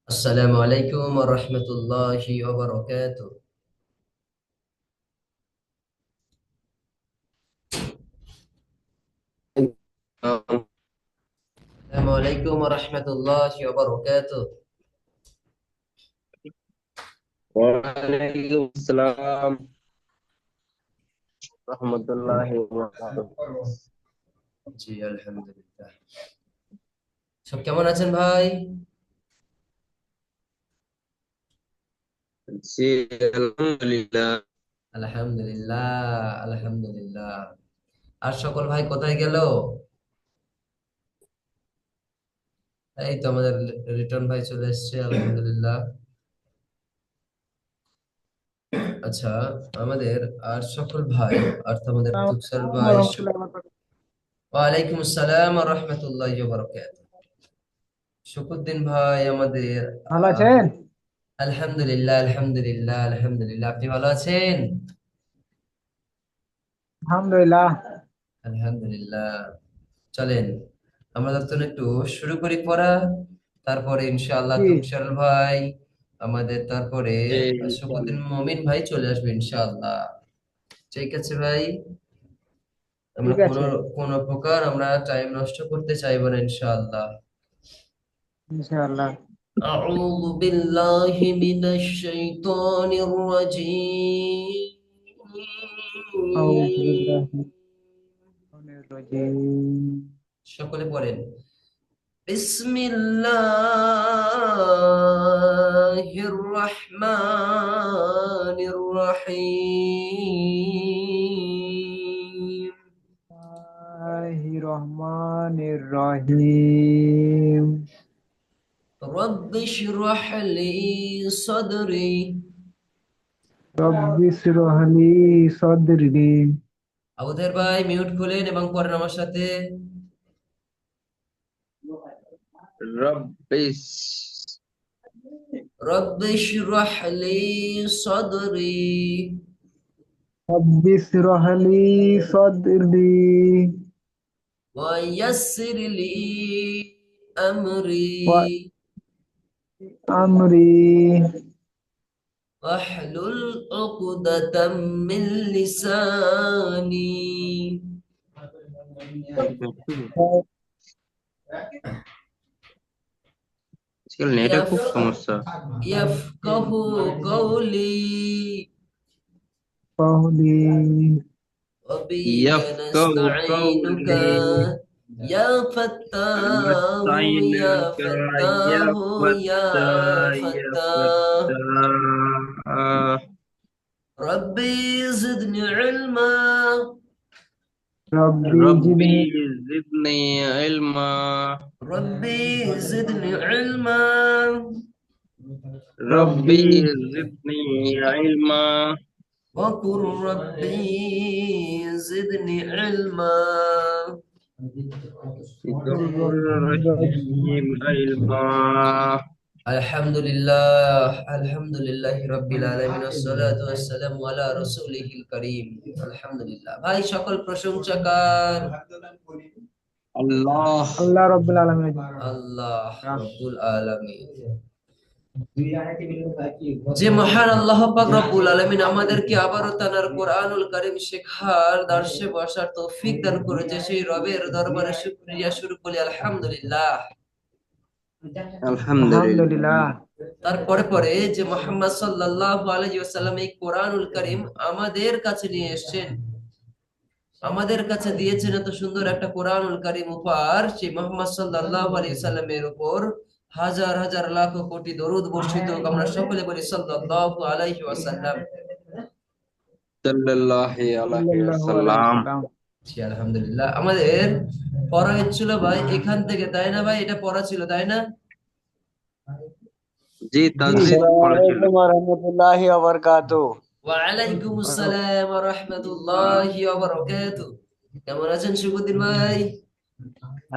السلام عليكم ورحمة الله وبركاته. السلام عليكم ورحمة الله وبركاته. ওয়ালাইকুম আসসালাম রহমতুল্লাহি ওয়া বারাকাতুহু। জি আলহামদুলিল্লাহ। সব কেমন আছেন ভাই? জি আলহামদুলিল্লাহ। আলহামদুলিল্লাহ, আলহামদুলিল্লাহ। আর সকল ভাই কোথায় গেল? এই তো আমাদের রিটন ভাই চলে এসেছে, আলহামদুলিল্লাহ। আচ্ছা, আমাদের আর সকল ভাই অর্থাৎ আমাদের আসসালামু তুকসার আলাইকুম ভাই ওয়া রাহমাতুল্লাহি ওয়া বারাকাতুহু। ওয়ালাইকুম আসসালাম ওয়া রাহমাতুল্লাহি ওয়া বারাকাতুহু। শুকুরদ্দিন ভাই আমাদের ভালো আছেন? আলহামদুলিল্লাহ, আলহামদুলিল্লাহ, আলহামদুলিল্লাহ। আপনি ভালো আছেন? আলহামদুলিল্লাহ। আলহামদুলিল্লাহ। চলেন আমরা তখন একটু শুরু করি পড়া, তারপরে ইনশাআল্লাহ জি, তুকশাল ভাই আমাদের, তারপরে জি শফুদ্দিন ইনশাআল্লাহ। মমিন ভাই চলে আসবে ইনশাআল্লাহ। ঠিক আছে ভাই, আমরা ঠিক কোনো আছে। কোনো প্রকার আমরা টাইম নষ্ট করতে চাইবো না ইনশাআল্লাহ। ইনশাআল্লাহ। أعوذ بالله من الشيطان الرجيم। আউযু বিল্লাহি মিনাশ রাজিম। সকলে পড়েন বিসমিল্লাহির রহমানির রহিম। বিসমিল্লাহির রহমানির রহিম। রব্বি ইশরাহ লি সাদরি। রব্বি ইশরাহ লি সাদরি। আবুদের ভাই মিউট খুলেন এবং পড়েন আমার সাথে। রব্বিস রব্বি ইশরাহ লি সাদরি রব্বি ইশরাহ লি সাদরি ওয়া ইয়াসসির লি আমরি ওয়া আমরি واحلل عقدة من لساني আজকাল নেটের يف খুব সমস্যা। يفقه قولي قولي وبك ইয়াফকাহু نستعينك কওলি يا فتاه يا নাস্তাইনুকা ইয়া فتاه يا ফাত্তা ইয়া فتاه ফাত্তাহ। ربي زدني علما ربي রব্বি زدني জিদনি ইলমা। ربي زدني علما রব্বি ربي জিদনি ইলমা। وقل ربي زدني علما. قل الغفور ربي الرحيم علما. الحمد لله، الحمد لله رب العالمين والصلاة والسلام على رسوله الكريم। الحمد لله ভাই, সকল প্রশংসা কার? আল্লাহ আল্লাহ রব্বুল আলামিন। আল্লাহ রব্বুল আলামিন। যে মহান আল্লাহ পাক রব্বুল আলামিন আমাদেরকে আবারও তার কোরআনুল কারীম শেখার দর্শে বসার তৌফিক দান করেছে, সেই রবের দরবারে শুকরিয়া শুরু করি আলহামদুলিল্লাহ। আলহামদুলিল্লাহ। আলহামদুলিল্লাহ। তারপরে পরে যে মুহাম্মদ সাল্লাল্লাহু আলাইহি ওয়াসাল্লাম এই কোরআনুল কারীম আমাদের কাছে নিয়ে এসেছেন, আমাদের কাছে দিয়েছেন এত সুন্দর একটা কোরআনুল কারীম উপহার, সেই মুহাম্মদ সাল্লাল্লাহু আলাইহি সাল্লামের উপর হাজার হাজার লাখ কোটি দরুদ বর্ষিত হোক। আমরা সকলে বলি সাল্লাল্লাহু আলাইহি ওয়াসাল্লাম। সাল্লাল্লাহু আলাইহি সাল্লাল্লাহু আলাইহি ওয়াসাল্লাম। ওয়াসাল্লাম। জি আলহামদুলিল্লাহ। আমাদের পড়া হচ্ছিল ভাই এখান থেকে, তাই না ভাই? এটা পড়া ছিল তাই না? জি জি, তাজবিদ আসসালামু পড়েছিল। আলাইকুম ওয়া রাহমাতুল্লাহি ওয়া বারাকাতুহু। ওয়ালাইকুম আসসালাম ওয়া রাহমাতুল্লাহি ওয়া বারাকাতুহু। কেমন আছেন শুকুদ্দিন ভাই?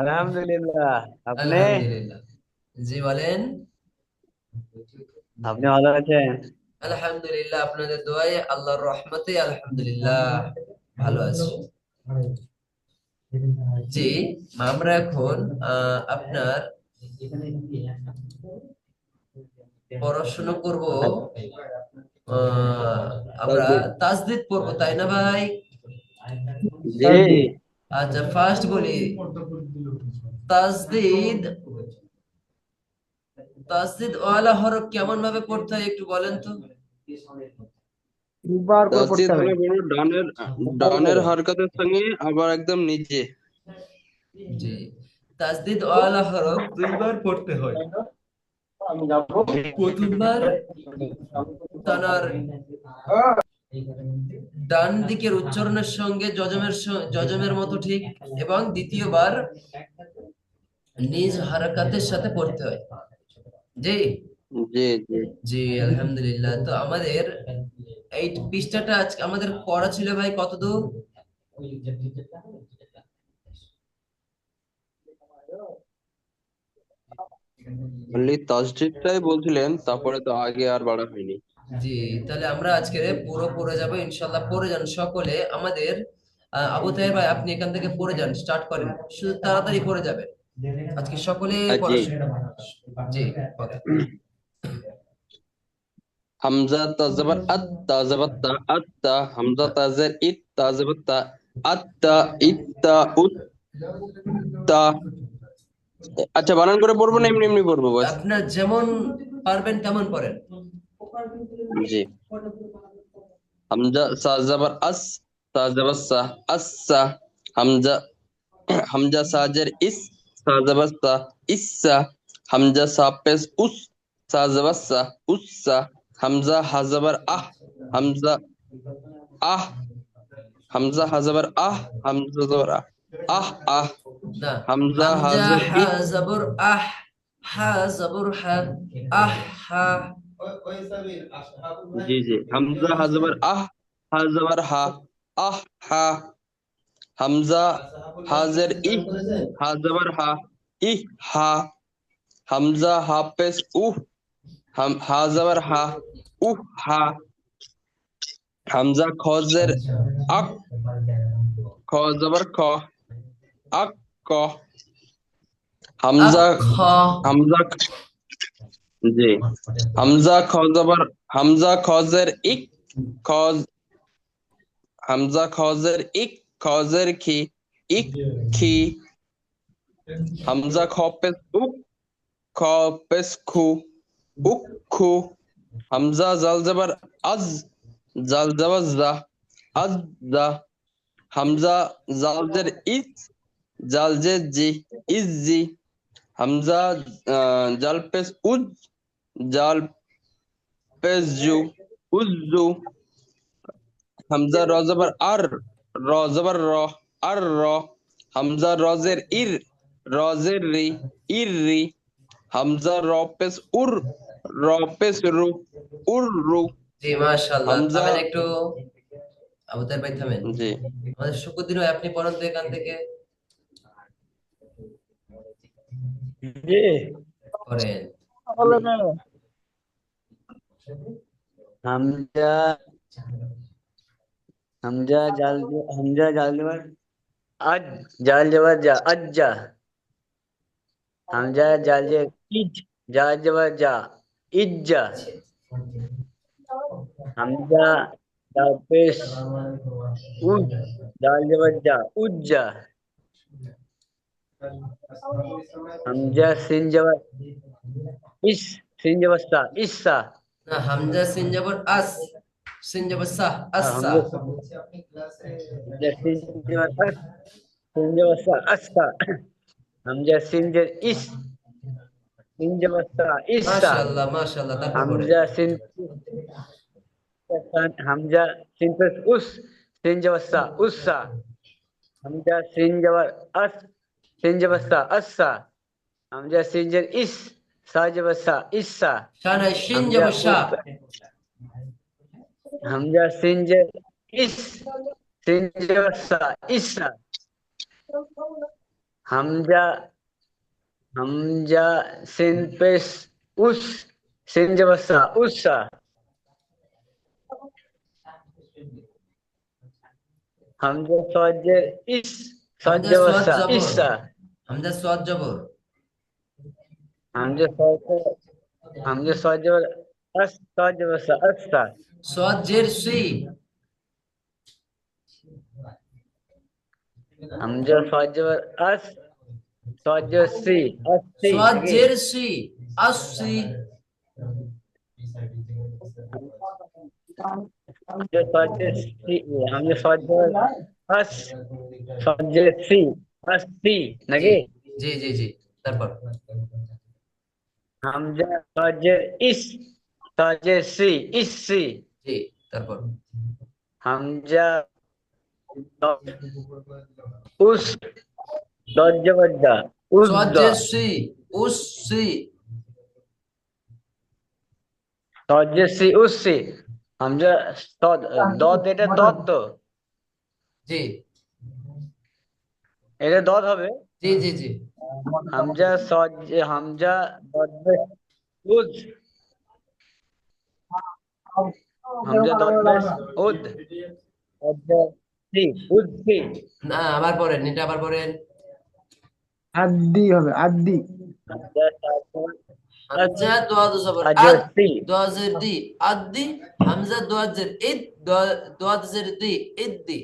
আলহামদুলিল্লাহ। আপনি আলহামদুলিল্লাহ। জি বলেন। আপনি ভালো আছেন? আলহামদুলিল্লাহ, আপনাদের দোয়ায় আল্লাহর রহমতে আলহামদুলিল্লাহ ভালো আছি। জি, আমরা এখন আপনার পড়াশোনা করব আমরা তাসদিদ। তাজদিদ পড়বো, তাই না ভাই? জি জি জি। আচ্ছা, ফার্স্ট বলি তাজদিদ। তাসদিদ ওয়ালা হরফ কেমন ভাবে পড়তে হয় একটু বলেন তো। দুবার করে তাসদিদ পড়তে হবে। হলো বড় ডানের হরকতের সঙ্গে আবার একদম নিচে। জি, তাসদিদ ওয়ালা হরফ দুইবার পড়তে হয়। প্রথমবার তানার ডান দিকের উচ্চারণের সঙ্গে যজমের মতো ঠিক, এবং দ্বিতীয়বার নিজ হারাকাতের সাথে পড়তে হয়। জি জি জি। জি, আলহামদুলিল্লাহ। তো আমাদের এই পৃষ্ঠাটা আজকে আমাদের পড়া ছিল ভাই কতদূর? খালি তাসদিদটাই বলছিলেন, তারপরে তো আগে আর বাড়া হয়নি। জি, তাহলে আমরা আজকে পুরো পড়ে যাব ইনশাল্লাহ। পড়ে যান সকলে আমাদের। আবু তাহের ভাই, আপনি এখান থেকে পড়ে যান, স্টার্ট করেন, শুধু তাড়াতাড়ি পড়ে যাবেন আজকে সকলে জি। পড়াশোনা। জি, ওকে। হামজা তাজবার তাজবাত্তা আত্তা, হামজা তাজের তাজবাত্তা আত্তা ইত্তা উত্তা। আচ্ছা, বানান করে পড়বো না এমনি এমনি পড়বো বাস? আপনার যেমন পারবেন তেমন পড়েন। জি। হামজা সাজাবার সাজাবার আচ্ছা। হামজা হামজা সাজের সাজাবার ইসা। হামজা সাপেস সাজাবার উসা। হামজা হাজাবার হামজা আহ। হামজা হাজাবার হামজা জবর আহ। না, হামজা হামজা হাজের হা জবর আহ, হা জবর হা, আহ হা। জি জি। হামজা হাজাবার হাজাবার আহ হা। হামজা হাজের হাজাবার হা। হামজা হাফেজ হাজাবার হা। হামজা খজের আক খজবার আক ক। হামজা আখ, হামজা জি। হামজা খজবার হামজা খজের খজ। হামজা খজের খজের খি। হামজা খপেস খপেস খু। হামজা জাল জাবার জাল জাবার জা। হামজা জালজের জালজের জি। হামজা জাল পেস জাল পেস উজ্জু। হামজা রজবার রজবার র। হামজা রজের রজের রি। হামজা রপেস রপেস রু। জি, মাশাআল্লাহ। হামজা থামেন একটু, আবু তাহের ভাই থামেন। জি আমাদের শুকুরদিন ভাই, আপনি পড়েন তো এখান থেকে, জি পড়েন। হামজা হামজা জাল জবর আজ, জাল জবর জা আজ্জা। হামজা জাল জে জাল জবর জা ইজ্জা। হামজা জাল পেশ উজ, জাল জবর জা উজ্জা। হামজা সিন জবর সিন জবর সা ইসা। না, হামজা সিন জবর সিন জবর সাহ, আচ্ছা। হামজা সিন জবর সিন জবর সা আসা। হামজা সিন জের সিন জবর সা ইসা। মাশাআল্লাহ মাশাআল্লাহ, তারপর পড়েন। হামজা সিন পেশ সিন জবর সা উসা। হামজা সিন জবর সিন জবর সা আসা। হামজা সিন জের সা জবর সা ইসা। শানায় শিন হামজা জবর শাহ। হামজা সিন জের সিন জবর সা ইসা। হামজা হামজা সিন পেশ সিন জবর সা উসা। হামজা সদ জের সদ হামজা জবর সোয়াদ সা জবর, ইসা। হামজা সোয়াদ জবর। হামজা সদ हमजा सॉ जबर अस सॉ जबर सा अस्सा সদ জের সি, हमजा सॉ जबर अस सॉ जबर सी अस्सी সদ लगे জের সি, আসি। हमजा सॉ जबर सी हमजा सॉ जबर अस सॉ जबर सी अस्सी জি लगे জি জি জি, তারপর हमजा सॉ जबर इस सॉ जबर सी इस्सी জি, তারপর हमजा उस दॉट जबर दा उस সদ दा জের সি, উসি। सॉ जबर सी उससी हमजा सॉ दॉट এটা দত তো জি এটা দত হবে জি জি জি, Hamza सॉज Hamza that ud Hamza that उद सी उद सी না আবার পড়েন, এটা আবার পড়েন। আদ্দি হবে, আদ্দি। हमजा হামজা দোয়াদ জবর আদ, अजसी দোয়া জের দি, আদ্দি। হামজা দোয়া জের ইদ, দোয়া জের দি, ইদ্দি।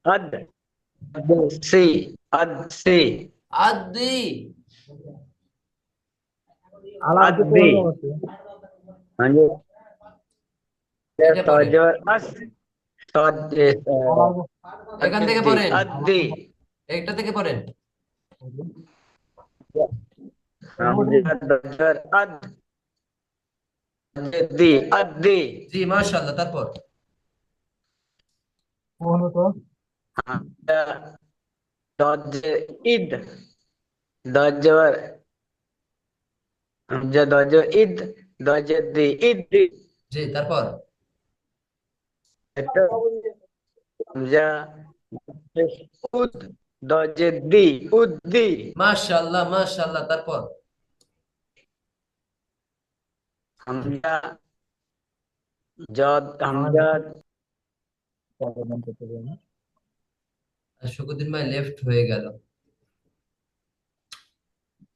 अद सी अद सी আদ্দি। আলাদা আদ্দি हमजा এটা পড়েন, सॉज अस सॉज এখান থেকে পড়েন, अद्दी একটা থেকে পড়েন। हमजा दॉट अद अद्दी अद्दी জি মাশাআল্লাহ, তারপর हमजा दॉट इद दॉट जबर हमजा दॉट जबर इद दॉट जद्दी इद्दी জি, তারপর हमजा उद दॉट जद्दी उद्दी মাশাআল্লাহ মাশাআল্লাহ, তারপর हमजा जद हमजा শুকুরদিন ভাই লেফট হয়ে গেল।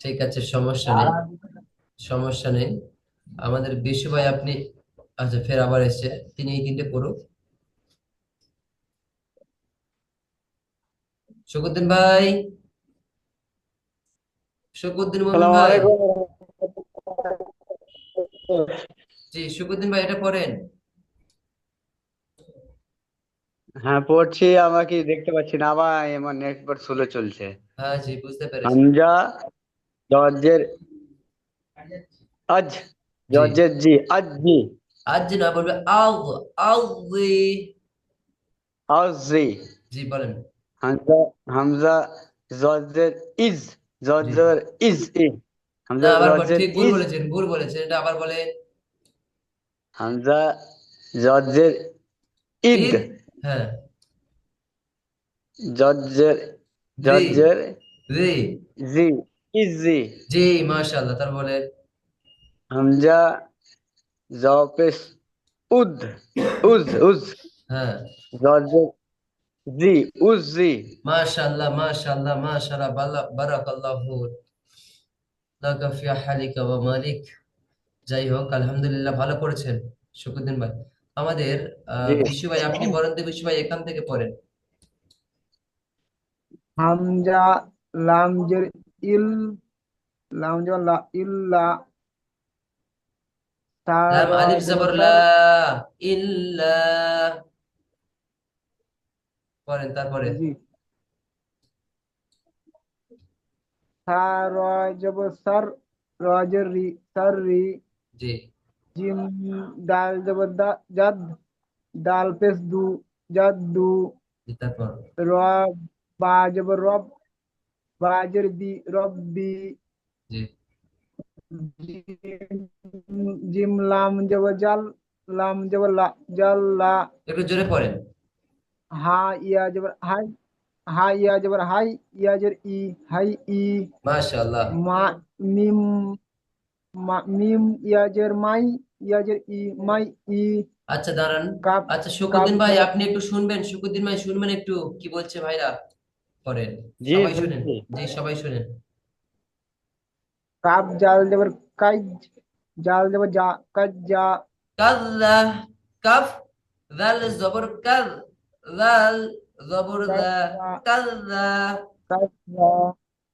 ঠিক আছে, সমস্যা নেই, সমস্যা নেই। আমাদের বিশু ভাই আপনি, আচ্ছা ফের আবার এসছে, তিনি এই তিনটে পড়ুক। শুকুরদিন ভাই, শুকুরদিন মুমিন अस्सलाम ভাই, वालेकुम জি শুকুরদিন ভাই এটা পড়েন। হ্যাঁ পড়ছি আমাকে দেখতে পাচ্ছি না আবার আমার নেটওয়ার্ক স্লো চলছে হ্যাঁ জি, বুঝতে পেরেছি। হামজা জর্জের আজ জি, জর্জের জি আজ জি আজ না বলবে আল, আলজি। আজি জি বলেন। হামজা হামজা জর্জের ইজ জি, জর্জের ইজ ই না হামজা আবার জর্জের ঠিক ভুল ইজ বলেছেন, ভুল বলেছেন, এটা আবার বলেন। হামজা জর্জের ইদ ঈদ, হ্যাঁ, জর্জের জি জর্জের জি জি ইজি জি, মাশাআল্লাহ, তার বলেন। হামজা জপেস উদ উজ উজ হ্যাঁ, জর্জের জি উজি মাশাআল্লাহ মাশাআল্লাহ মাশাআল্লাহ, বারাকাল্লাহু লাকা ফি হালিকা ওয়া মালিক। যাই হোক, আলহামদুলিল্লাহ, ভালো করেছেন শুকুরদিন ভাই। আমাদের জি বিশু ভাই আপনি পড়েন তো, বিশু ভাই এখান থেকে পড়েন। হামজা লামজের ইল, লামজের লা ইল্লা, লাম সার আলিফ জবর লা, জবরদার ইল্লা। পড়েন তারপরে। জি, সার জবর সার, রজের রি সার রি, জি জিম দাল জবর দা জাদ, দাল পেশ দু জাদু, জি, তারপর রব বা জবর রব, বাজের বি রব্বি, জি, জিম লাম জবর জাল, লাম জবর লা জাল্লা, একটু জোরে পড়েন। হা ইয়া জবর হাই, হা ইয়া জবর হাই, ইয়া জবর ই হাই ই, মাশাআল্লাহ। মা মিম মিম ইয়া জবর মাই, ইয়া জবর ই মাই ই, আচ্ছা দাঁড়ান, কাপ আচ্ছা কাপ শুকুরদিন ভাই আপনি একটু শুনবেন, শুকুরদিন ভাই শুনবেন একটু কি বলছে ভাইরা। পড়েন, জি সবাই শুনেন, শুনছি। জি সবাই শুনেন। কাব জাল জবর কাজ, জাল জবর জা, কাজ জা, কাল্লা, কাফ, দাল জবর কাল, দাল জবর কাজ দা, জা, কাল্লা। কাজ জা,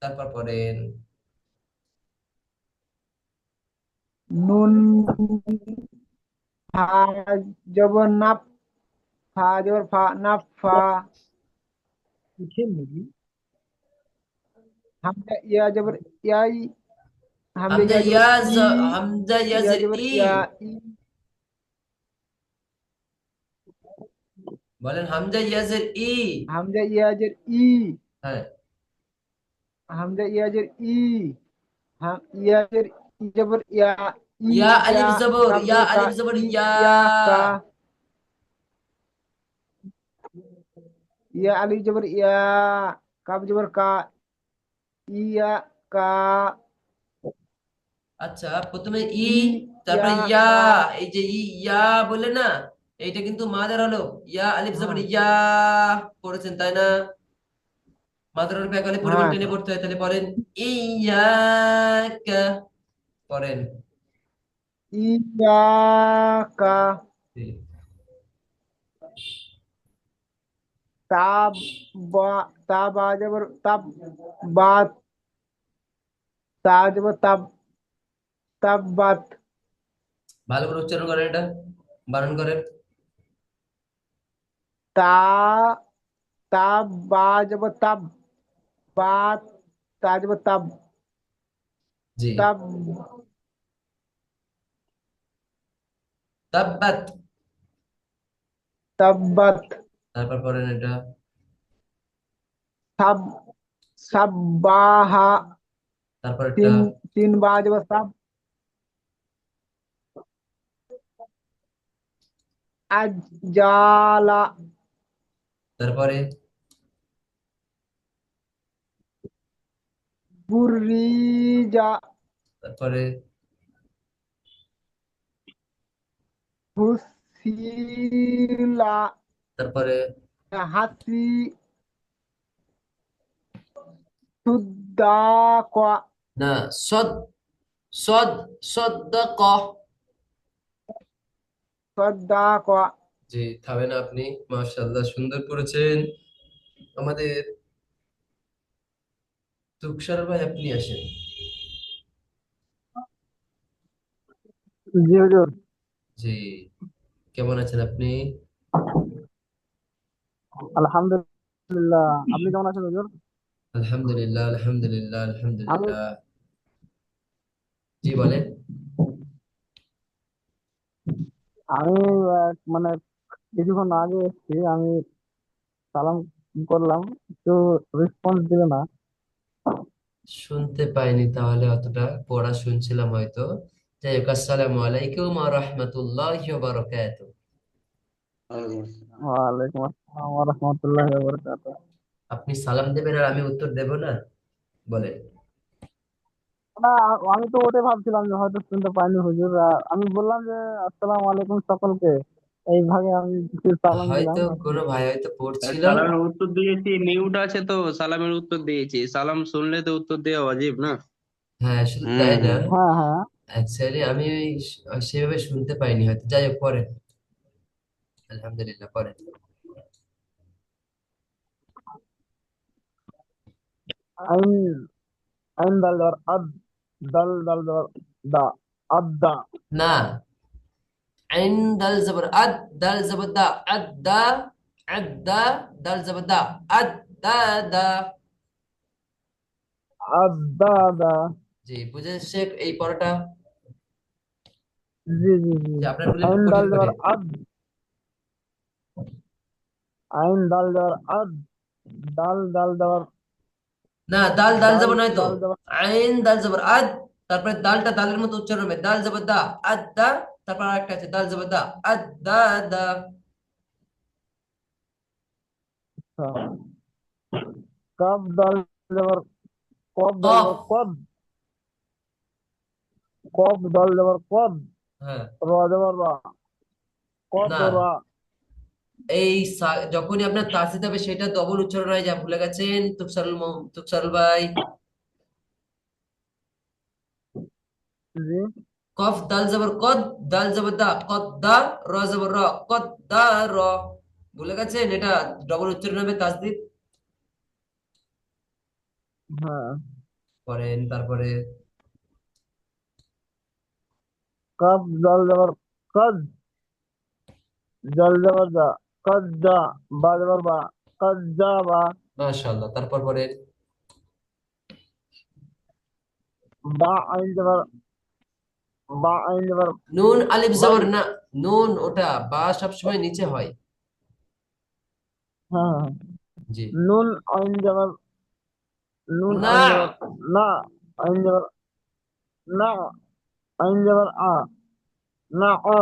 তারপর পড়েন নুন ফা জবর নাফ, ফা জবর ফা, নাফ ফা, হামজা ইয়া জবর ইয়াই, হামজা হামজা ইয়া জবর ই, হামজা ইয়া ইয়াজের জবর ই, ইয়া ই, বলেন হামজা ইয়াজের ই। হামজা ইয়া জবর ই, হ্যাঁ, হামজা ইয়া জবর ই, ইয়া জবর ই জবর ইয়া, ই ইয়া ইয়া, আলিফ জবর, কাব ইয়া জবর কা, আলিফ জবর ই ইয়া। ইয়া কা, ইয়া আলিফ জবর ইয়া, কাব জবর কা, ইয়া কা, আচ্ছা, প্রথমে ই, ই তারপরে ইয়া ইয়া। কা, এই যে ইয়া বলে না, এইটা কিন্তু মাদের হলো ইয়া আলিফ জবর হ্যাঁ ইয়া পড়েছেন তাই না? মাদের হরফে এক আলিফ পরিমাণ হ্যাঁ, টেনে পড়তে হয়, তাহলে পড়েন ইয়াকা, পড়েন। ইয়া কা, জি। তাব বা, তাবা জবর তাব, বাত, তা জবর তাব, তাব্বাত, ভালো করে উচ্চারণ করেন, এটা বানান করেন। তা, তাব বা জবর তাব, বাত, তা জবর তাব, জি। তাব, তাব্বাত, তাব্বাত, তারপর পড়েন এটা। সাব, সাব্বাহা, তারপর এটা। তিন, তিন বা জবর সাব, আজ্জালা, তারপরে বুরিজা, তারপরে হুসিলা, তারপরে হাসি, সুদ্দাকা, না, সদ, সদ, সদ্দাক। সদ্দাকা। জি, থামেন আপনি। মাশাআল্লাহ, সুন্দর পড়েছেন। আমাদের তুষার ভাই, আপনি আসেন। জি হুজুর। জি, কেমন আছেন আপনি? আলহামদুলিল্লাহ, আপনি কেমন আছেন হুজুর? আলহামদুলিল্লাহ, আলহামদুলিল্লাহ, আমি আলহামদুলিল্লাহ। জি বলেন। আমি মানে কিছুক্ষণ আগে এসেছি, আমি সালাম করলাম, তো রেসপন্স দিল না। শুনতে পাইনি তাহলে, অতটা পড়া শুনছিলাম হয়তো। যাই হোক, আসসালামু আলাইকুম ওয়া রাহমাতুল্লাহি ওয়া বারাকাতুহু। ওয়ালাইকুম আসসালাম ওয়া রাহমাতুল্লাহি ওয়া বারাকাতুহু। আপনি সালাম দেবেন আর আমি উত্তর দেব না? বলেন। না, আমি তো ওটাই ভাবছিলাম যে হয়তো শুনতে পাইনি হুজুর। আমি বললাম যে আসসালামু আলাইকুম সকলকে, এই ভাগে আমি কিছু সালাম দিলাম হয়তো আর কি। কোনো ভাই হয়তো পড়ছিল। সালামের উত্তর দিয়েছি, মিউট আছে তো সালামের উত্তর দিয়েছি। সালাম শুনলে তো উত্তর দেওয়া অজীব না। হ্যাঁ, শুধু হুম তাই না, হুম। হ্যাঁ হ্যাঁ। অ্যাকচুয়ালি আমি সেভাবে শুনতে পাইনি হয়তো। যাই হোক, পড়েন। আলহামদুলিল্লাহ, পড়েন। আইন, আইন দাল দর আদ, দাল দাল দর দা, আদা, না, আইন দাল জবর আদ, দাল জবর দা, আদা, আদা, দাল জবর দা, আদা দা। আদা দা। জি, বুঝে শেখ এই পড়াটা, জি জি জি। যে আপনার গুলো একটু আইন দাল কঠিন করে। দর আদ, আইন দাল দর আদ, দাল দাল দর, না, দাল দাল দাল জবর নয় তো। দাল দর, আইন দাল জবর আদ, তারপরে দালটা দালের মতো উচ্চারণ হবে, দাল জবর দা, আদা। তারপর আরেকটা আছে দাল জবর দা, আদা দা। কাব দাল দর, কব দাল কফ। দর কব, কব দাল দর কব, হ্যাঁ। র দর রা, কদ না, রা, এই যখনই আপনার তাসদিদ হবে সেটা ডবল উচ্চারণ হয়, যা ভুলে গেছেন তুকসারুল ভাই। জি। কফ দাল জবর কদ, দাল জবর দা, কদ দা, র জবর র, কদ দা র। ভুলে গেছেন? এটা ডবল উচ্চারণ হবে তাসদিদ। হ্যাঁ। করেন তারপরে। কফ জল জবর কদ, জল জবর জা, কদ জা, বা জবর বা, কদ জা বা, মাশাআল্লাহ, তারপর পরে। বা আইন জবর, বা আইন জবর নুন আলিফ বাই। জবর না, নুন ওটা বা সবসময় নিচে হয়। হ্যাঁ হ্যাঁ। জি। নুন আইন জবর, নুন না। আইন জবর না, আইন জবর না, আইন জবর আ, না আ,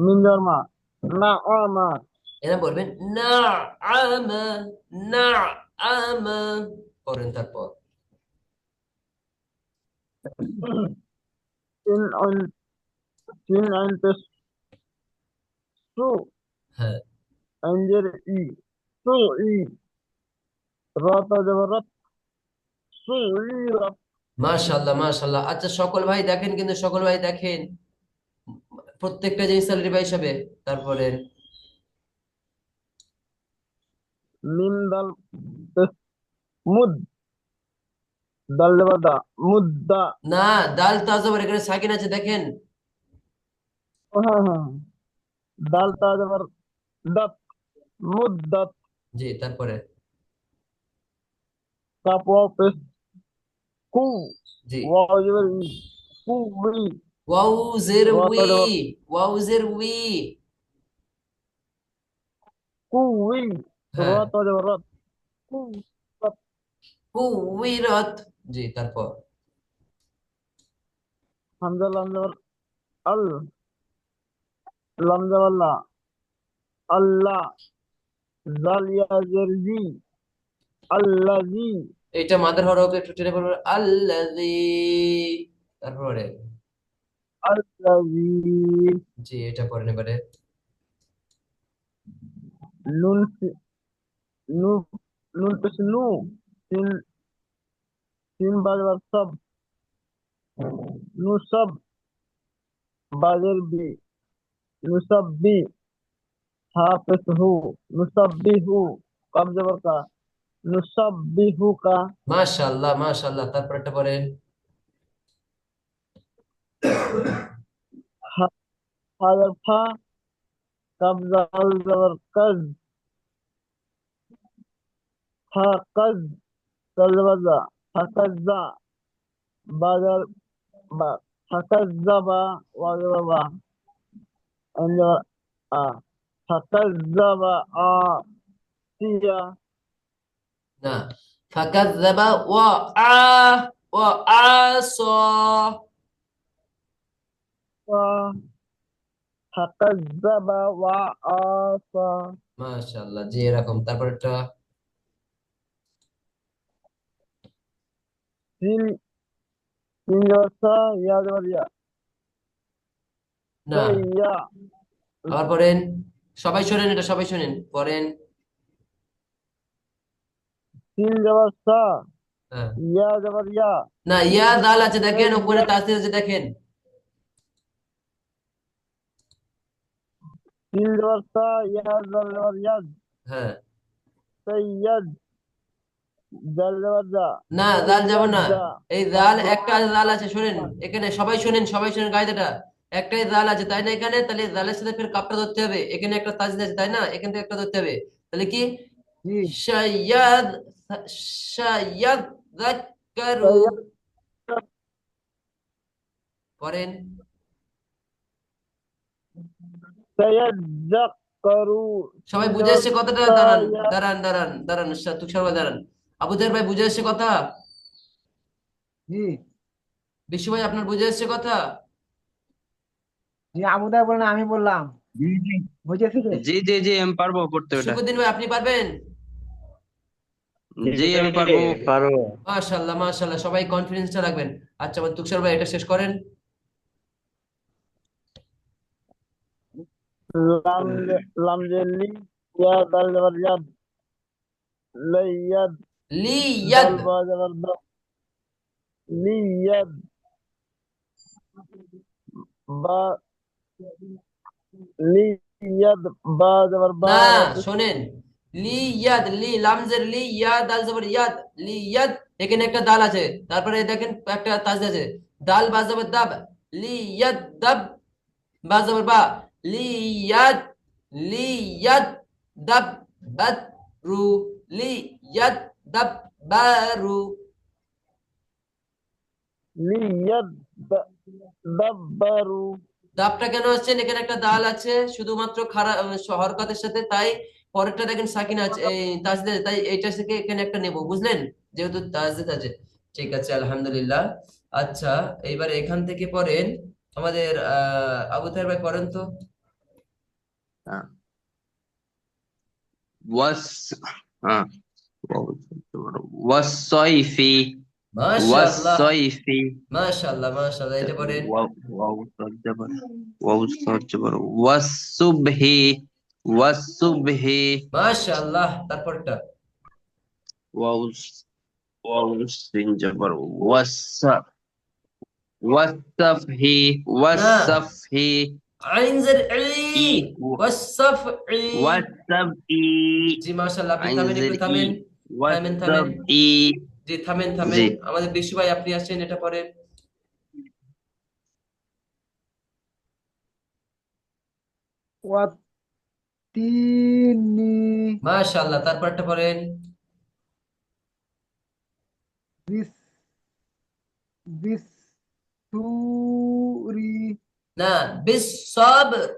মিন জবর মা, না আ মা। এরা বলবেন না আমা, না আমা। করেন তারপর। তিন আইন, তিন আইন পেশ সু, হ্যাঁ। আইন জের ই, সু ই, রত জবর রত, সু ই রত। মাশাআল্লাহ মাশাআল্লাহ। আচ্ছা সকল ভাই দেখেন, কিন্তু সকল ভাই দেখেন প্রত্যেকটা জিনিস রিভাইস হবে। তারপরে মিম দাল পেশ মুদ, দাল জবর দা, মুদ্দা। না, দাল তাজবর, এখানে সাকিন আছে দেখেন। হ্যাঁ হ্যাঁ। দাল তা জবর দাত, মুদ্দাত। জি, তারপরে। কাপ ওয়াও পেশ কু, জি। ওয়াও জবর ই, কু ই, ওয়াউ জের রত উই, জবর ওয়াউ জের উই। কু ই, হ্যাঁ। রত জবর রত, কু রত। কুইরাত। জি, তারপর। হামজা লাম জবর আল, লাম জবর লা, আল্লাহ, জাল ইয়া জের জি, আল্লাজি, এটা মাদার হরফ, একটু টেনে বলবেন আল্লাযী। তারপরে। আল্লাজি। জি, এটা পড়েন এবারে। নুন নু, নুন পেশ নু, তিন, তিন বাজবার সব, নু সব, বাজের বি, নু সব বি, হা পেশ হু, নু সব বি হু, কব জবর কা, নু সব বি হু কা। মাশাআল্লাহ মাশাআল্লাহ, তারপর একটা পড়েন। হা, হাজার ফা, কব জাল জবর কাজ, হা কাজ, কাল জবর জা, হা কাজ জা, বাজার বা, হা কাজ জা বা, ওয়া জবর বা, আইন জবর আ, হা কাজ জা বা আ, সিয়া, না, ফাকাযযাবা ওয়া আ, ওয়া আসা। ওয়া, হা কাজ জা বা ওয়া আসা। মাশাআল্লাহ, জি এরকম। তারপর একটা। সিন, সিন জবর সা, ইয়া জবর ইয়া, না, সাইয়া। আবার পড়েন। সবাই শোনেন, এটা সবাই শোনেন, পড়েন। সিন জবর সা, হ্যাঁ। ইয়া জবর ইয়া, না, ইয়া দাল আছে দেখেন, উপরে সাইয়া। তাসদিদ আছে দেখেন। সিন জবর সা, ইয়া জবর ইয়াদ, হ্যাঁ। সাইয়াদ, জাল জবর জা, না, দাল যাব সাইয়াদ না। জা। এই দাল, একটা দাল আছে শোনেন, এখানে সবাই শোনেন, সবাই শোনেন কায়দাটা। একটাই দাল আছে তাই না এখানে, তাহলে দালের সাথে ফের কাপটা ধরতে হবে। এখানে একটা তাসদিদ আছে তাই না, এখান থেকে একটা ধরতে হবে। তাহলে কি? জি। শায়াদ, শায়াদ যাক্কারু। সাইয়াদ, পড়েন। সাইয়াদ জাক্কারু। সবাই সিন বুঝে জবর এসছে কথাটা? সা, দাঁড়ান ইয়া। দাঁড়ান দাঁড়ান দাঁড়ান, তুষার ভাই দাঁড়ান। আবু তাহের ভাই বুঝে এসছে কথা? জি। বিশু ভাই আপনার বুঝে এসছে কথা? জি, আবুদাই বলেন, আমি বললাম। জি জি, বুঝেছি রে। জি জি জি, আমি পারবো করতে ওটা। শুভদিন ভাই আপনি পারবেন? জি আমি পারবো। পারো। মাশাল্লাহ মাশাল্লাহ, সবাই কনফিডেন্সটা রাখবেন। আচ্ছা আমার তুষার ভাই এটা শেষ করেন। লাম, লাম জের লি, या दाल जबर याद लयद लियद दाल बा जबर द लियद बा लियद बा जबर बा না जबर इस শোনেন, লিয়াদ, লি লামজের লি, ইয়াদ দাল জবর ইয়াদ, লিয়াদ। এখানে একটা দাল আছে, তারপরে দেখেন একটা তাজদীদ আছে, দাল বা জবর দাব, লিয়াদ দাব, বা জবর বা, লিয়াদ, লিয়াদ দাব বাদ রু, লিয়াদ দাব বারু। लियद दब्बरू দাবটা কেন আসছেন? এখানে একটা দাল আছে শুধুমাত্র খারাপ হরকতের সাথে, তাই পরেরটা দেখেন সাকিন আছে, এই তাজদিদ আছে, তাই এইটা থেকে এখানে একটা নেব, বুঝলেন, যেহেতু তাজদিদ আছে। ঠিক আছে, আলহামদুলিল্লাহ। আচ্ছা, এইবার এখান থেকে পড়েন আমাদের আবু তাহের ভাই, পড়েন তো। ওয়াস হ্যাঁ ওয়াসসাইফি মাশাআল্লাহ, ওয়াসসাইফি মাশাআল্লাহ, মাশাআল্লাহ, এটা পড়েন। ওয়াও ওয়াসসুবহি ওয়াসসুবহি মাশাআল্লাহ, তারপরটা। ওয়াও ওয়াও সিন জবর ওয়াসসা ওয়াসসাফহি না, ওয়াসসাফহি আইন জের ই, ই ওয়াসসাফই। ওয়াসসাবই জি মাশাআল্লাহ, আপনি আইন থামেন, একটু জের ই থামেন, থামেন, থামেন। ওয়াসসাবই জি থামেন, জি থামেন, আমাদের বিশু ভাই আপনি আসছেন, এটা পড়েন। والتين মাশাআল্লাহ, তারপরটা পড়েন। بس بالسور না, বিসসাবর,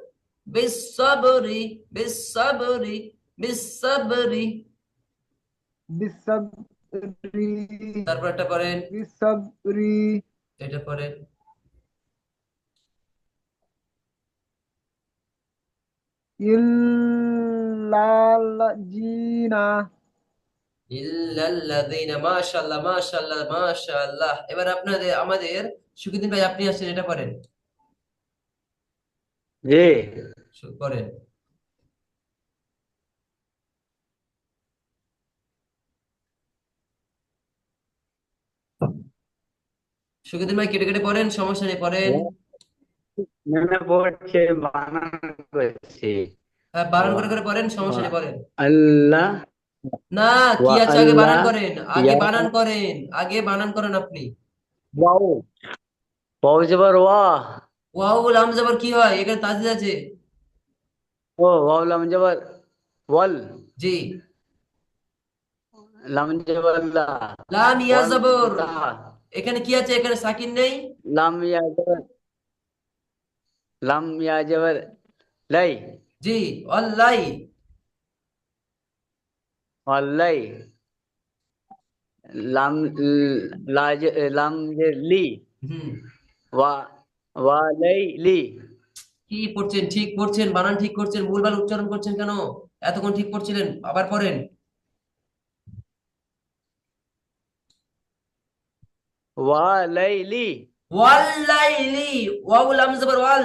বিসসাবরি, বিসসাবরি, বিসসাবরি। بالصبر তারপরটা পড়েন, بالصبر এটা পড়েন। إلا الذين ইল্লাল্লাযীনা। মাশাআল্লাহ, মাশাআল্লাহ, মাশাআল্লাহ। এবার আপনাদের আমাদের সুখিদিন ভাই আপনি আসছেন, এটা পড়েন, जी পড়েন। সুখিদিন ভাই কেটে কেটে পড়েন, সমস্যা নেই, পড়েন। मैंने পড়ছে বানান করছি হ্যাঁ, বানান ওয়া করে করে পড়েন, সমস্যা ওয়া নেই, পড়েন। আল্লাহ না, কি ওয়া আছে, আগে বানান আল্লাহ করেন, আগে ইয়া বানান করেন, আগে বানান করেন আপনি। ওয়াও ওয়াও জবর ওয়া ওয়াও লাম জবর কি হয়? এখানে তাজিদ আছে। ও ওয়াও লাম জবর ওয়াল জি। লাম জবর লা লাম ইয়া ওয়াল জবর, লা এখানে কি আছে? এখানে সাকিন নেই। লাম ইয়া জবর লাম ইয়া জবর লাই জি, অল্লাই। ওয়াল্লাই লাম লাম যে লি হুম। ওয়া ওয়া লাই লি কি পড়ছেন? ঠিক পড়ছেন, বানান ঠিক করছেন, ভুলভাল উচ্চারণ করছেন কেন? এতক্ষণ ঠিক পড়ছিলেন, আবার পড়েন। ওয়া লাই লি ওয়াল্লাইলি, ওয়াও লাম জবর ওয়াল,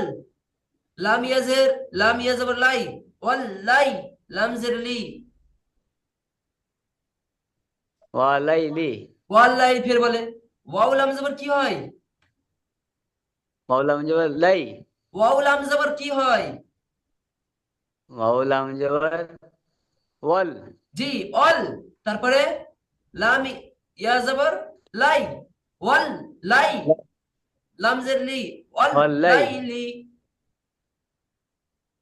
লাম ইয়াজের, লাম ইয়া জবর লাই, ওয়াল্লাই, লাম জের লি, ওয়া লাই লি ওয়াল্লাই। ফের বলে, ওয়াও লাম জবর কি হয়? ওয়াও লাম জবর লাই ওয়াও লাম জবর কি হয়? ওয়াও লাম জবর ওয়াল জি, অল। তারপরে লাম ইয়া জবর লাই, ওয়াল লাই, লাম জের লি, ওয়াল ওয়াল্লাই লাইলি।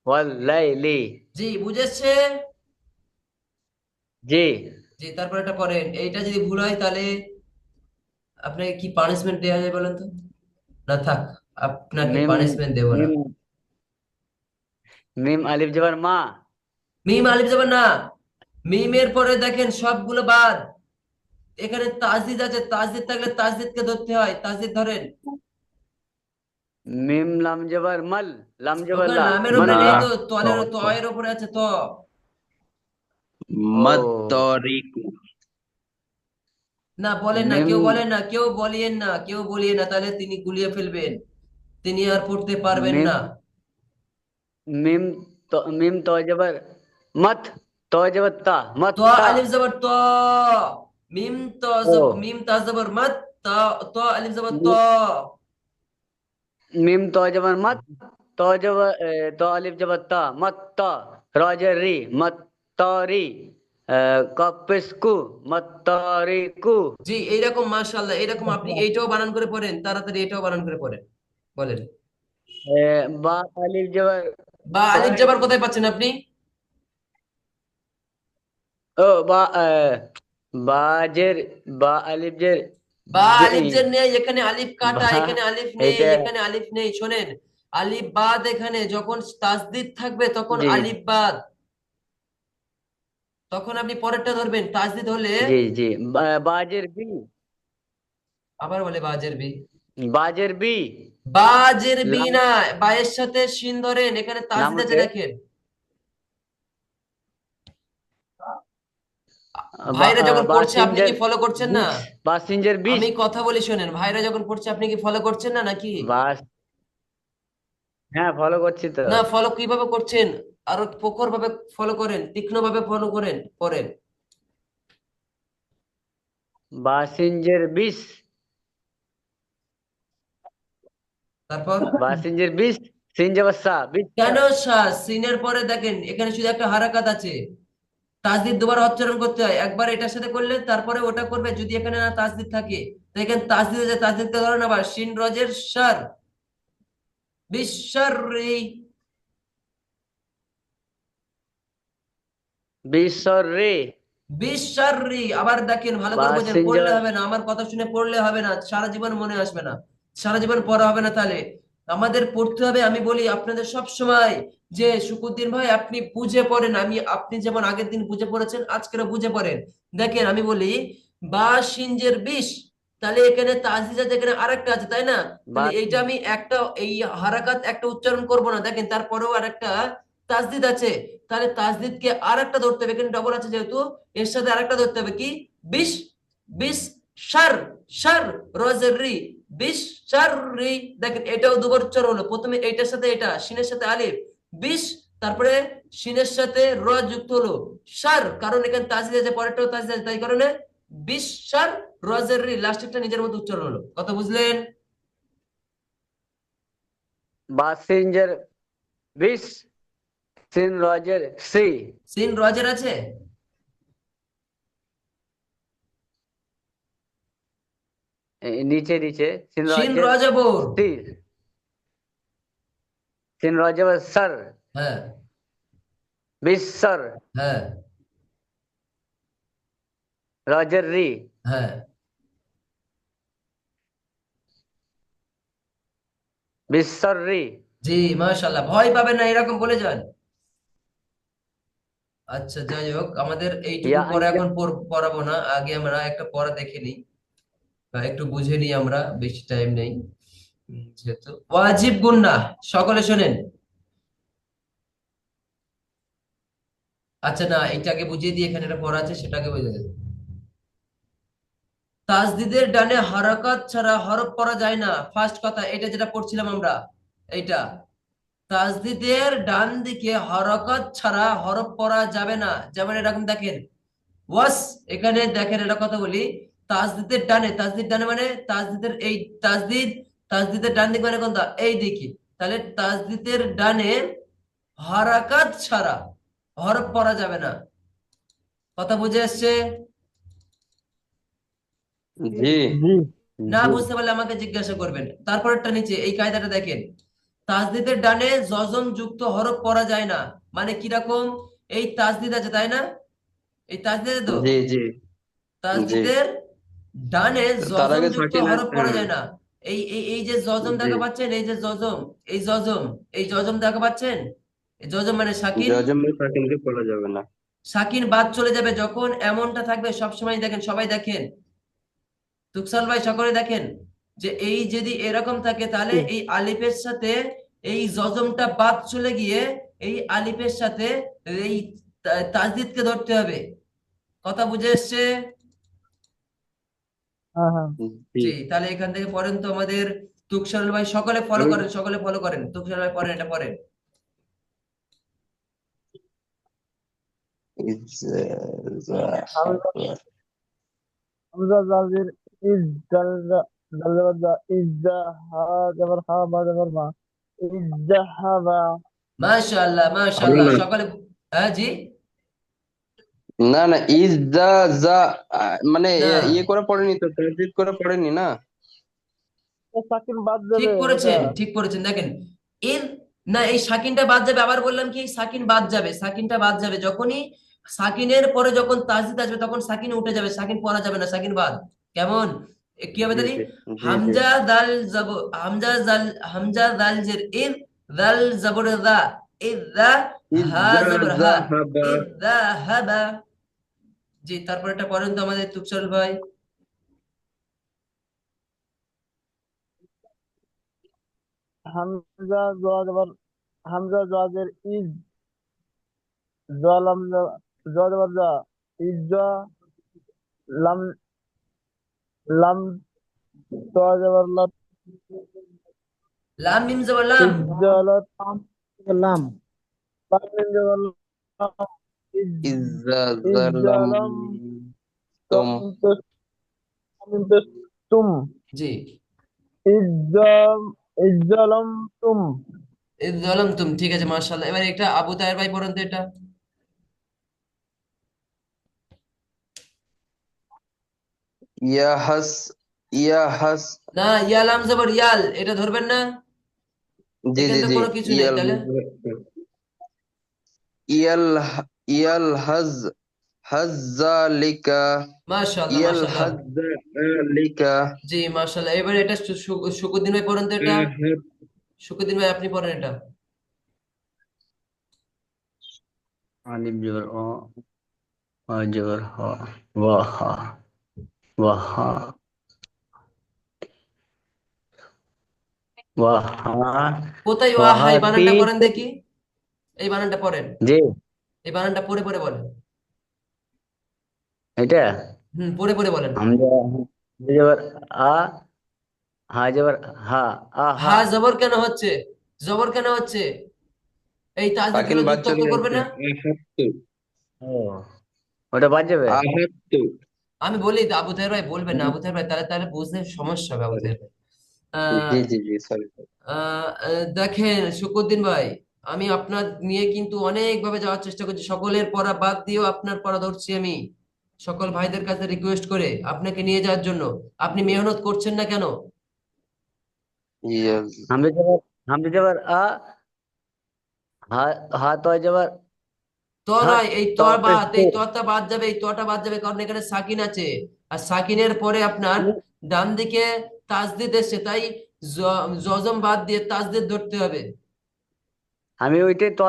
ওয়াল্লাইলি জি, বুঝেছে? জি জি, তারপর এটা পড়েন। এইটা যদি ভুল হয় তাহলে আপনাকে কি পানিশমেন্ট দেওয়া যায় বলেন তো? না থাক, আপনাকে মিম পানিশমেন্ট দেব না। মিম মিম আলিফ জবর মা মিম আলিফ যাবেন না, মিমের পরে দেখেন সবগুলো বাদ। এখানে তাজদিদ আছে, তাজদিদ থাকলে তাজদিদকে ধরতে হয়, তাজদিদ ধরেন। মিম লাম জবর মাল লাম জবর ওখানে লা লামের উপরে না নেই মাল্লা তো, তো তলের তয়ের উপরে আছে তো। ও মাত্তরিকু না বলেন না, মিম কেউ বলেন না, কেউ বলিয়েন না, কেউ বলিয়ে না, তাহলে তিনি গুলিয়ে ফেলবেন, তিনি আর পড়তে পারবেন মিম না। মিম তো জবর मत तो जबर ता मत ত ता আলিফ জবর ত, মিম ত ओ মিম তা জবর মত, ত ত আলিফ জবর ত, मीम तो जबर मत तो जबर तो अलिफ जबर ता मत ता राजर री मत तारी कपिस्कु मत तारिकु জি এইরকম মাশাআল্লাহ, এরকম আপনি এইটাও বানান করে পড়েন, তাড়াতাড়ি এটাও বানান করে পড়েন, বলেন। बा अलिफ जबर বা আলিফ बर জবর কোথায় পাচ্ছেন আপনি? ओ बा बाजेर बा अलिफ जर বা जे- আলিফ যে নেই, এখানে আলিফ কাটা, बा এখানে আলিফ নেই, এটা এখানে আলিফ নেই, শোনেন। আলিফ বাদ, এখানে যখন তাসদিদ থাকবে তখন जी আলিফ বাদ, তখন আপনি পরেরটা ধরবেন। তাসদিদ হলে जी जी बाजेर बी আবার বলে বাজের বি, बाजेर बी বাজের বি लाम না, বায়ের সাথে শিন ধরেন, এখানে তাসদিদ আছে लामके দেখেন। ভাইরা যখন পড়ছে আপনি কি बासिंजर ফলো করছেন না? बीस बासिंजर আমি बीस কথা বলি শোনেন, ভাইরা যখন পড়ছে আপনি কি ফলো করছেন না নাকি? বাস হ্যাঁ ফলো করছি তো না, ফলো কিভাবে করছেন? আরো প্রখর ভাবে ফলো করেন, তীক্ষ্ণ ভাবে ফলো করেন, পড়েন। বাসিঞ্জের বিষ তারপর বাসিঞ্জের বিষ সিনজাবাসা বিষ কেন সিনের পরে দেখেন এখানে শুধু একটা হারাকাত আছে, তাসদিদ দুবার উচ্চারণ করতে হয়, একবার এটার সাথে করলে তারপরে ওটা করবে, যদি এখানে না তাসদিদ থাকে। তো এখানে তাসদিদ আছে, তাসদিদকে ধরেন আবার শিন রজের সার, বিশ্বরি, বিশ্বর রে বিশ্বরি। আবার দেখেন ভালো করে বোঝেন, পড়লে বাসিঞ্জার হবে না, আমার কথা শুনে পড়লে হবে না, সারা জীবন মনে আসবে না, সারা জীবন পড়া হবে না। তাহলে আমাদের পড়তে হবে। আমি বলি আপনাদের সব সময় যে শুকুদ্দিন ভাই আপনি বুঝে পড়েন, আপনি যেমন আগের দিন বুঝে পড়েছেন আজকেরও বুঝে পড়েন। দেখেন আমি বলি বা সিনজের বিষ, তাহলে এখানে তাসদিদ আছে, এখানে আরেকটা আছে, তাই না? তাহলে এইটা আমি একটা এই হারাকাত একটা উচ্চারণ করব না, দেখেন তারপরেও আরেকটা তাসদিদ আছে, তাহলে তাসদিদকে আরেকটা ধরতে হবে, এখানে ডবল আছে যেহেতু, এর সাথে আরেকটা ধরতে হবে কি, বিশ, বিশ সার, সার রজের রি, বিশ সার রি। দেখেন এটাও দুবার উচ্চারণ হলো, প্রথমে এইটার সাথে এটা, শিনের সাথে আলিফ, বিশ, তারপরে শিনের সাথে র যুক্ত হলো সার, কারণ এখানে তাসদিদ আছে, পরেরটাও তাসদিদ আছে, তাই কারণে বিশ সার রজের রি, লাস্টেরটা নিজের মতো উচ্চারণ হলো। কথা বুঝলেন? বাসিঞ্জার বিষ সিন রজের সি সিন রজের আছে, নিচে নিচে সিন শিন রজের রজবর, সি সিন রজের সর হ্যাঁ বিশ্বর হ্যাঁ রজের রি হ্যাঁ, বিশ্বর রি জি মাশাআল্লাহ, ভয় পাবেন না, এরকম বলে যান। আচ্ছা যাই হোক, আমাদের এইটুকু ইয়া পরে এখন পড়াবো না, আগে আমরা একটা পড়া দেখে নিই বা একটু বুঝে নিই, আমরা বেশি টাইম নেই। যেহেতু ওয়াজিব গুন্নাহ, সকলে শোনেন। আচ্ছা না, এটাকে বুঝিয়ে দিই, এখানে একটা পড়া আছে সেটাকে বুঝে দেব। তাসদিদের ডানে হারাকাত ছাড়া হরফ পড়া যায় না, ফার্স্ট কথা, এটা যেটা পড়ছিলাম আমরা, এইটা তাসদিদের ডান দিকে হরকত ছাড়া হরফ পড়া যাবে না। যেমন এরকম দেখেন ওয়াস, এখানে দেখেন এটা কথা বলি, তাসদিদের ডানে, তাসদিদ ডানে মানে তাসদিদের এই তাসদিদ, তাসদিদের ডান দিক মানে কোনটা, এই দিকে, তাহলে তাসদিদের ডানে হারাকাত ছাড়া হরফ পড়া যাবে না। কথা বুঝে আসছে? জি জি না জি বুঝতে পারলে আমাকে জিজ্ঞাসা করবেন। তারপরেরটা নিচে এই কায়দাটা দেখেন, তাসদিদের ডানে জজম যুক্ত হরফ পড়া যায় না, মানে কিরকম, এই তাসদিদ আছে তাই না, এই তাসদিদে তো জি জি জি তাসদিদের ডানে তার জজম আগে যুক্ত সাকিন হরফ পড়া যায় না। এই এই এই যে জজম জি দেখা পাচ্ছেন, এই যে জজম, এই জজম, এই জজম দেখা পাচ্ছেন, এই জজম মানে সাকিন, জজম সাকিনকে পড়া যাবে না। সাকিন বাদ চলে যাবে যখন, এমনটা থাকবে সবসময়। দেখেন সবাই দেখেন, তুকসাল ভাই সকলে দেখেন, যে এই যদি এরকম থাকে তাহলে এই আলিফের সাথে এই জজমটা বাদ চলে গিয়ে এই আলিফের সাথে এই তাসদিদকে ধরতে হবে। কথা বুঝে এসছে? হ্যাঁ হ্যাঁ জি জি, তাহলে এখান থেকে পড়েন তো আমাদের তুকসাল ভাই, সকলে ফলো আমি করেন, সকলে ফলো করেন, তুকসাল ভাই পড়েন, এটা পড়েন। হামজা হামজা জাজের ইজ জাল জাল জবর জা ইজ্জা হা জবর হা বা জবর মা ইজ্জাহাবা মাশাআল্লাহ বলেন মাশাআল্লাহ না সকলে। হ্যাঁ জি। না না ইজ দা যা মানে না, ইয়ে করে পড়েনি তো, ট্রানজিট করে পড়েনি না। সাকিন বাদ ঠিক যাবে এটা করেছেন ঠিক করেছেন, দেখেন এর, না এই সাকিনটা বাদ যাবে, আবার বললাম কি সাকিন বাদ যাবে, সাকিনটা বাদ যাবে যখনই সাকিনের পরে যখন তাসদিদ আসবে তখন সাকিন উঠে যাবে, সাকিন পড়া যাবে না, সাকিন বাদ। কেমন? কি হবে জি তাহলে? জি জি জি। হামজা দাল যাব, হামজা জাল, হামজা দাল জের ইর, দাল জবর দা, ইদা, হা ইজা জবর হা, জাহাবা। ইদা হাবা। জি, তারপর এটা পড়েন তো আমাদের তুকসল ভাই। হামজা জোয়া জবর হামজা জাজের ইজ জালাম জোয়া জবর জা ইজ্জা লাম লাম তোয়া জবর লাম লাম মিম জবর লাম। ইজ্জালাত লাম লাম মিম জবর লাম ইজা জালাম ইজ্জালাম তুম। তুম জি, ইজ্জাম ইজ্জালাম তুম ইদ জালামতুম, ঠিক আছে মাশাআল্লাহ। এবার এটা আবু তাহের ভাই পড়েন তো এটা। ইয়াহাস ইয়াহাস। না, ইয়ালাম জবর ইয়াল, এটা ধরবেন না, জি এখানে জি তো জি। কোনো কিছু নেই ইয়াল তাহলে। ইয়াল ইয়াল হাজ হাজ্জালিকা। মাশাআল্লাহ ইয়াল মাশাআল্লাহ। হাজ্জালিকা। জি মাশাআল্লাহ। এবার এটা শুকুদ্দিন ভাই পড়েন তো এটা। আহাদ। শুকুদ্দিন ভাই আপনি পড়েন এটা। আলিফ জবর অ, হা জবর হ, ওয়াহা ওয়াহা ওয়াহা কোথায় ওয়াহা, এই ওয়াহাতি। বানানটা পড়েন দেখি, এই বানানটা পড়েন, জি, এই বানানটা পড়ে পড়ে বলেন। এটা পড়ে পড়ে বলেন। হামজা জবর আ, হা জবর হা, আহা। হা জবর কেন হচ্ছে? জবর কেন হচ্ছে? এই তাসদিদ সাকিন গুলো বাদ যুক্তাক্ষর চলে করবে যাচ্ছে। না? আহাত্তু ও, ওটা বাদ যাবে। আহাত্তু। আমি বলি তো, আবু তাহের ভাই বলবেন না, আবু তাহের ভাই, তাহলে তাহলে বুঝতে সমস্যা হবে আবু সরি। তাহের ভাই। আহ জি জি জি সরি। দেখেন শুকুরদ্দিন ভাই, আমি আপনার নিয়ে কিন্তু অনেক ভাবে যাওয়ার চেষ্টা করছি, সকলের পড়া বাদ দিয়েও আপনার পড়া ধরছি আমি, সকল ভাইদের কাছে রিকোয়েস্ট করে আপনাকে নিয়ে যাওয়ার জন্য। আপনি মেহনত করছেন না কেন? ইয়াল। হামজা জবর হামজা জবর আ, হা হা তো জবর ত হাত, নয়, এই ত তারপরে বাদ, এই তটা বাদ যাবে, এই তটা বাদ যাবে, কারণ এখানে সাকিন আছে, আর সাকিনের পরে আপনার ডান দিকে তাসদিদ এসছে, তাই জজম বাদ দিয়ে তাসদিদ ধরতে হবে। আমি ওইটাই তো,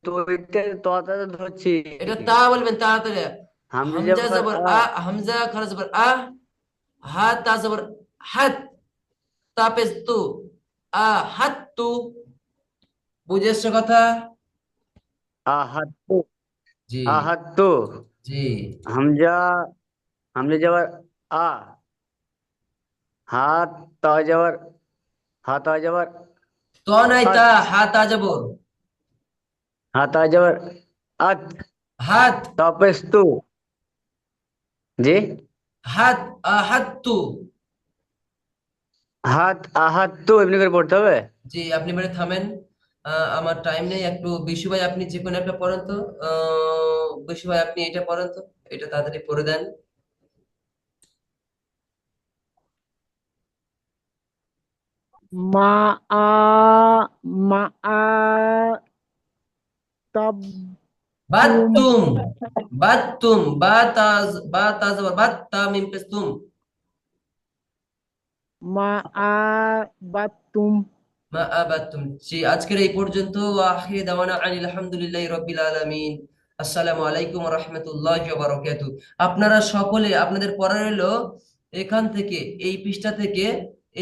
তো ওইটাই তো ধরছি। এটা তা বলবেন তাড়াতাড়ি। হামজা হামজা জবর জবর আ, আ, হামজা খারা জবর আ, হা তা জবর হাত, তা পেশ তু, আ হাত তু। বুঝে এসছে কথা? আহাত্তু জি আহাত্তু। জি। হামজা হামজা জবর আ, হাত তা জবর হা তা জবর তো নাই তা, আত, হা তা জবর, হা তা জবর আত, হাত, তাপস তু। জি, হাত, হাত তু। হাত আহাত্তু এমনি করে পড়তে হবে। জি, আপনি মানে থামেন, আমার টাইম নেই একটু। বিশু ভাই আপনি যে কোনো একটা পড়েন তো, বিশু ভাই আপনি এটা পড়েন তো, এটা তাড়াতাড়ি পড়ে দেন। মা আ মা আ তাব তুম বাতুম, বাতুম, বাতাজ, বাতাজ বাত্তা মিম পেশ তুম। মা আ বাতুম মা আবাতুম। জি, আজকের এই পর্যন্ত। আখির দাওয়ানা আনিল আলহামদুলিল্লাহি রাব্বিল আলামিন। আসসালামু আলাইকুম ওয়া রাহমাতুল্লাহি ওয়া বারাকাতুহু। আপনারা সকলে আপনাদের পড়া রইলো এখান থেকে, এই পৃষ্ঠা থেকে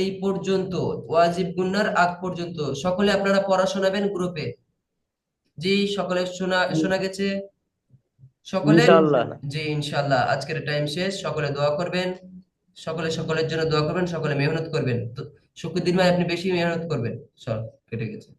এই পর্যন্ত, ওয়াজিব গুন্নার আগ পর্যন্ত সকলে আপনারা পড়া শোনাবেন গ্রুপে। জি, সকলে শোনা শোনা গেছে সকলের। ইনশাআল্লাহ। জি ইনশাআল্লাহ। আজকের টাইম শেষ, সকলে দোয়া করবেন, সকলে সকলের জন্য দোয়া করবেন, সকলে মেহনত করবেন তো। শুক্রদিন ভাই আপনি বেশি মেহনত করবেন। সব কেটে গেছে।